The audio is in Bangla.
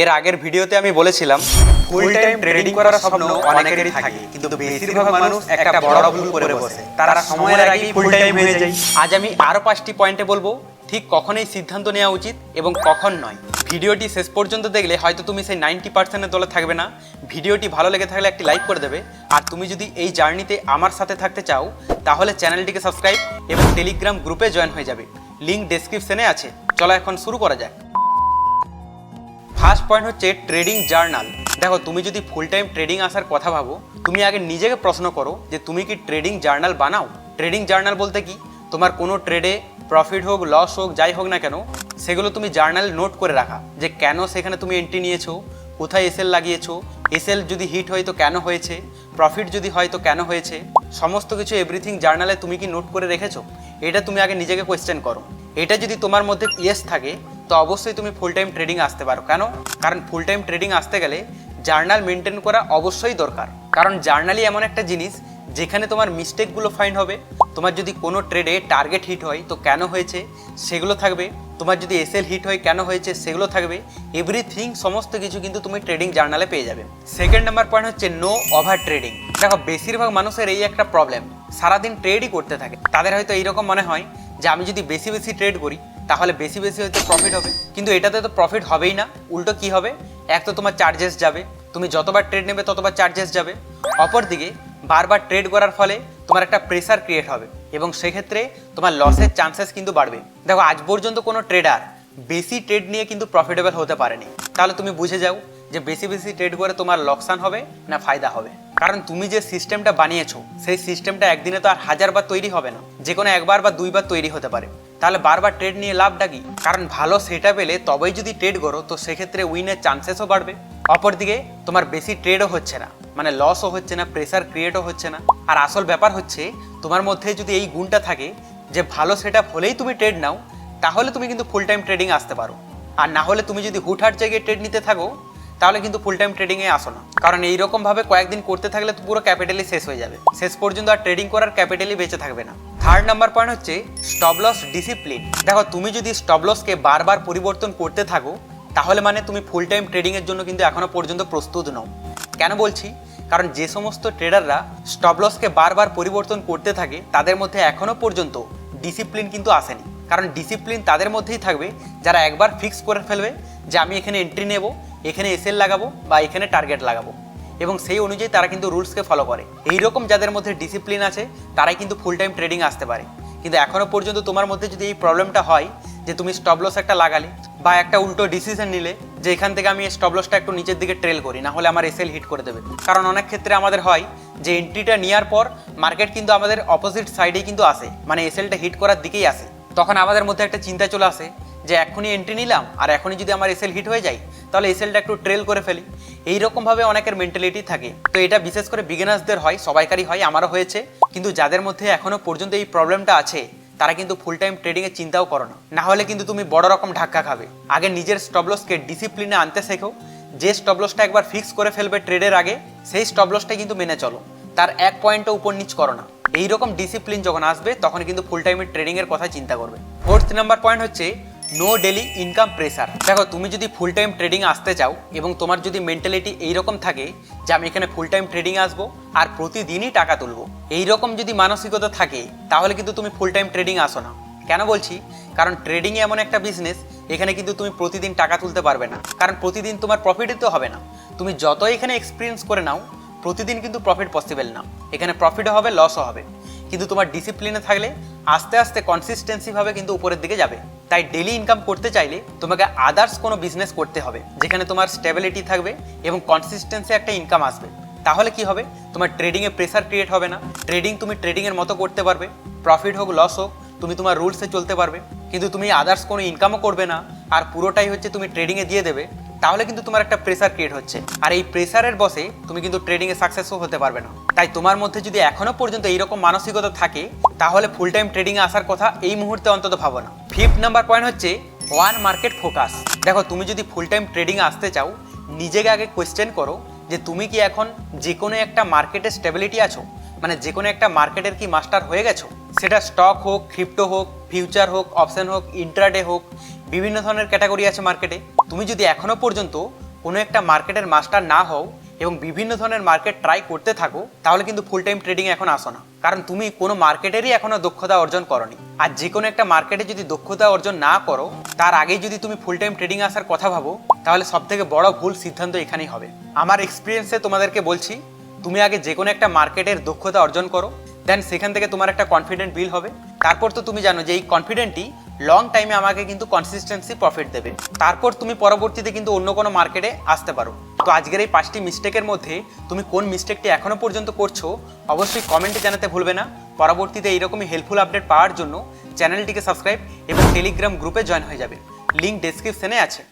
এর আগের ভিডিওতে আমি বলেছিলাম ফুল টাইম ট্রেডিং করার স্বপ্ন অনেকেরই থাকে, কিন্তু বেশিরভাগ মানুষ একটা বড় ভুল করে বসে, তারা সময়ের আগেই ফুল টাইম হয়ে যায়। আজ আমি আরো 5টি পয়েন্টে বলবো ঠিক কখন এই সিদ্ধান্ত নেওয়া উচিত এবং কখন নয়। ভিডিওটি শেষ পর্যন্ত দেখলে হয়তো তুমি সেই 90%-এর দলে থাকবে না। ভিডিওটি ভালো লেগে থাকলে একটি লাইক করে দেবে। আর তুমি যদি এই জার্নিতে আমার সাথে থাকতে চাও তাহলে চ্যানেলটিকে সাবস্ক্রাইব এবং টেলিগ্রাম গ্রুপে জয়েন হয়ে যাবে, লিঙ্ক ডেসক্রিপশনে আছে। চলো এখন শুরু করা যাক। ফার্স্ট পয়েন্ট হচ্ছে ট্রেডিং জার্নাল। দেখো, তুমি যদি ফুল টাইম ট্রেডিং আসার কথা ভাবো, তুমি আগে নিজেকে প্রশ্ন করো যে তুমি কি ট্রেডিং জার্নাল বানাও। ট্রেডিং জার্নাল বলতে কি, তোমার কোনো ট্রেডে প্রফিট হোক লস হোক যাই হোক না কেন, সেগুলো তুমি জার্নালে নোট করে রাখা, যে কেন সেখানে তুমি এন্ট্রি নিয়েছো, কোথায় এসএল লাগিয়েছো, এসএল যদি হিট হয় তো কেন হয়েছে, প্রফিট যদি হয় তো কেন হয়েছে, সমস্ত কিছু এভরিথিং জার্নালে তুমি কি নোট করে রেখেছো। এটা তুমি আগে নিজেকে কোয়েশ্চেন করো। এটা যদি তোমার মধ্যে ইয়েস থাকে তো অবশ্যই তুমি ফুল টাইম ট্রেডিং আসতে পারো। কেন? কারণ ফুল টাইম ট্রেডিং আসতে গেলে জার্নাল মেনটেন করা অবশ্যই দরকার। কারণ জার্নালই এমন একটা জিনিস যেখানে তোমার মিস্টেকগুলো ফাইন্ড হবে। তোমার যদি কোনো ট্রেডে টার্গেট হিট হয় তো কেন হয়েছে সেগুলো থাকবে, তোমার যদি এসএল হিট হয় কেন হয়েছে সেগুলো থাকবে। এভরিথিং সমস্ত কিছু কিন্তু তুমি ট্রেডিং জার্নালে পেয়ে যাবে। সেকেন্ড নাম্বার পয়েন্ট হচ্ছে নো ওভার ট্রেডিং। দেখো, বেশিরভাগ মানুষের এই একটা প্রবলেম, সারাদিন ট্রেডই করতে থাকে। তাদের হয়তো এইরকম মনে হয় যে আমি যদি বেশি বেশি ট্রেড করি তাহলে বেশি বেশি হয়তো প্রফিট হবে, কিন্তু এটাতে তো প্রফিট হবেই না। উল্টো কি হবে, এক তো তোমার চার্জেস যাবে, তুমি যতবার ট্রেড নেবে ততবার চার্জেস যাবে। অপরদিকে বারবার ট্রেড করার ফলে তোমার একটা প্রেসার ক্রিয়েট হবে এবং সেক্ষেত্রে তোমার লসের চান্সেস কিন্তু বাড়বে। দেখো, আজ পর্যন্ত কোনো ট্রেডার বেশি ট্রেড নিয়ে কিন্তু প্রফিটেবল হতে পারেনি। তাহলে তুমি বুঝে যাও যে বেশি বেশি ট্রেড করে তোমার লোকসান হবে না ফায়দা হবে। কারণ তুমি যে সিস্টেমটা বানিয়েছো সেই সিস্টেমটা একদিনে তো আর 1000 বার তৈরি হবে না, যে কোনো একবার বা দুইবার তৈরি হতে পারে। তাহলে বারবার ট্রেড নিয়ে লাভটা কি? কারণ ভালো সেটা পেলে তবেই যদি ট্রেড করো তো সেক্ষেত্রে উইনের চান্সেসও বাড়বে। অপরদিকে তোমার বেশি ট্রেডও হচ্ছে না, মানে লসও হচ্ছে না, প্রেসার ক্রিয়েটও হচ্ছে না। আর আসল ব্যাপার হচ্ছে তোমার মধ্যে যদি এই গুণটা থাকে যে ভালো সেট আপ হলেই তুমি ট্রেড নাও, তাহলে তুমি কিন্তু ফুল টাইম ট্রেডিং আসতে পারো। আর না হলে তুমি যদি হুটহাট জায়গায় ট্রেড নিতে থাকো তাহলে কিন্তু ফুল টাইম ট্রেডিংয়ে আসো না। কারণ এইরকমভাবে কয়েকদিন করতে থাকলে তো পুরো ক্যাপিটালই শেষ হয়ে যাবে, শেষ পর্যন্ত আর ট্রেডিং করার ক্যাপিটালই বেঁচে থাকবে না। থার্ড নাম্বার পয়েন্ট হচ্ছে স্টপ লস ডিসিপ্লিন। দেখো, তুমি যদি স্টপ লসকে বারবার পরিবর্তন করতে থাকো তাহলে মানে তুমি ফুল টাইম ট্রেডিংয়ের জন্য কিন্তু এখনো পর্যন্ত প্রস্তুত নও। কেন বলছি? কারণ যে সমস্ত ট্রেডাররা স্টপ লসকে বারবার পরিবর্তন করতে থাকে তাদের মধ্যে এখনো পর্যন্ত ডিসিপ্লিন কিন্তু আসেনি। কারণ ডিসিপ্লিন তাদের মধ্যেই থাকবে যারা একবার ফিক্স করে ফেলবে যে আমি এখানে এন্ট্রি নেব, এখানে এসএল লাগাবো বা এখানে টার্গেট লাগাবো, এবং সেই অনুযায়ী তারা কিন্তু রুলসকে ফলো করে। এইরকম যাদের মধ্যে ডিসিপ্লিন আছে তারাই কিন্তু ফুল টাইম ট্রেডিং আসতে পারে। কিন্তু এখনো পর্যন্ত তোমার মধ্যে যদি এই প্রবলেমটা হয় যে তুমি স্টপ লস একটা লাগালে বা একটা উল্টো ডিসিশন নিলে যে এখান থেকে আমি স্টপ লসটা একটু নিচের দিকে ট্রেল করি, না হলে আমার এসএল হিট করে দেবে। কারণ অনেক ক্ষেত্রে আমাদের হয় যে এন্ট্রিটা নেওয়ার পর মার্কেট কিন্তু আমাদের অপোজিট সাইডেই কিন্তু আসে, মানে এসএলটা হিট করার দিকেই আসে। তখন আমাদের মধ্যে একটা চিন্তা চলে আসে যে এখনই এন্ট্রি নিলাম আর এখনই যদি আমার এসএল হিট হয়ে যায় তাহলে এসএলটা একটু ট্রেল করে ফেলি। এইরকমভাবে অনেকের মেন্টালিটি থাকে। তো এটা বিশেষ করে বিগিনার্সদের হয়, সবাইকারই হয়, আমারও হয়েছে। কিন্তু যাদের মধ্যে এখনো পর্যন্ত এই প্রবলেমটা আছে তারা কিন্তু ফুল টাইম ট্রেডিংয়ের চিন্তাও করো না, না হলে কিন্তু তুমি বড় রকম ধাক্কা খাবে। আগে নিজের স্টপ লসকে ডিসিপ্লিনে আনতে শেখো। যে স্টপ লসটা একবার ফিক্স করে ফেলবে ট্রেডের আগে, সেই স্টপ লসটা কিন্তু মেনে চলো, তার এক পয়েন্টও উপর নিচ করো না। এইরকম ডিসিপ্লিন যখন আসবে তখন কিন্তু ফুল টাইমের ট্রেডিংয়ের কথা চিন্তা করবে। ফোর্থ নাম্বার পয়েন্ট হচ্ছে নো ডেলি ইনকাম প্রেসার। দেখো, তুমি যদি ফুল টাইম ট্রেডিং আসতে চাও এবং তোমার যদি মেন্টালিটি এইরকম থাকে যে আমি এখানে ফুল টাইম ট্রেডিং আসবো আর প্রতিদিনই টাকা তুলবো, এইরকম যদি মানসিকতা থাকে তাহলে কিন্তু তুমি ফুল টাইম ট্রেডিং আসো না। কেন বলছি? কারণ ট্রেডিং এমন একটা বিজনেস, এখানে কিন্তু তুমি প্রতিদিন টাকা তুলতে পারবে না। কারণ প্রতিদিন তোমার প্রফিটই তো হবে না। তুমি যতই এখানে এক্সপিরিয়েন্স করে নাও প্রতিদিন কিন্তু প্রফিট পসিবল না। এখানে প্রফিটও হবে, লসও হবে। কিন্তু তোমার ডিসিপ্লিনে থাকলে আস্তে আস্তে কনসিস্টেন্সিভাবে কিন্তু উপরের দিকে যাবে। তাই ডেলি ইনকাম করতে চাইলে তোমাকে আদার্স কোনো বিজনেস করতে হবে যেখানে তোমার স্টেবিলিটি থাকবে এবং কনসিস্টেন্সি একটা ইনকাম আসবে। তাহলে কি হবে, তোমার ট্রেডিংয়ে প্রেসার ক্রিয়েট হবে না। ট্রেডিং তুমি ট্রেডিংয়ের মতো করতে পারবে, প্রফিট হোক লস হোক তুমি তোমার রুলসে চলতে পারবে। কিন্তু তুমি আদার্স কোনো ইনকামও করবে না আর পুরোটাই হচ্ছে তুমি ট্রেডিংয়ে দিয়ে দেবে, তাহলে কিন্তু তোমার একটা প্রেসার ক্রিয়েট হচ্ছে। আর এই প্রেসারের বসে তুমি কিন্তু ট্রেডিংয়ে সাকসেসও হতে পারবে না। তাই তোমার মধ্যে যদি এখনো পর্যন্ত এইরকম মানসিকতা থাকে তাহলে ফুল টাইম ট্রেডিংয়ে আসার কথা এই মুহূর্তে অন্তত ভাবো না। ফিফথ নাম্বার পয়েন্ট হচ্ছে ওয়ান মার্কেট ফোকাস। দেখো, তুমি যদি ফুল টাইম ট্রেডিংয়ে আসতে চাও নিজেকে আগে কোয়েশ্চেন করো যে তুমি কি এখন যে কোনো একটা মার্কেটে স্টেবিলিটি আছো, মানে যে কোনো একটা মার্কেটের কি মাস্টার হয়ে গেছো। সেটা স্টক হোক, ক্রিপ্টো হোক, ফিউচার হোক, অপশন হোক, ইন্ট্রাডে হোক, বিভিন্ন ধরনের ক্যাটাগরি আছে মার্কেটে। তুমি যদি এখনো পর্যন্ত কোনো একটা মার্কেটের মাস্টার না হও এবং বিভিন্ন ধরনের মার্কেট ট্রাই করতে থাকো, তাহলে কিন্তু ফুল টাইম ট্রেডিং এখন আসো না। কারণ তুমি কোনো মার্কেটেরই এখনো দক্ষতা অর্জন করনি। আর যে কোনো একটা মার্কেটে যদি দক্ষতা অর্জন না করো, তার আগেই যদি তুমি ফুল টাইম ট্রেডিং আসার কথা ভাবো, তাহলে সব থেকে বড় ভুল সিদ্ধান্ত এখানেই হবে। আমার এক্সপিরিয়েন্সে তোমাদেরকে বলছি, তুমি আগে যে কোনো একটা মার্কেটের দক্ষতা অর্জন করো, দেন সেখান থেকে তোমার একটা কনফিডেন্ট বিল হবে। তারপর তো তুমি জানো যে এই কনফিডেন্টই লং টাইমে আমাকে কিন্তু কনসিস্টেন্সি প্রফিট দেবে। তারপর তুমি পরবর্তীতে কিন্তু অন্য কোনো মার্কেটে আসতে পারো। তো আজকের এই 5টি মিস্টেকের মধ্যে তুমি কোন মিস্টেকটি এখনো পর্যন্ত করছো অবশ্যই কমেন্টে জানাতে ভুলবে না। পরবর্তীতে এইরকমই হেল্পফুল আপডেট পাওয়ার জন্য চ্যানেলটিকে সাবস্ক্রাইব এবং টেলিগ্রাম গ্রুপে জয়েন হয়ে যাবে, লিঙ্ক ডেসক্রিপশনে আছে।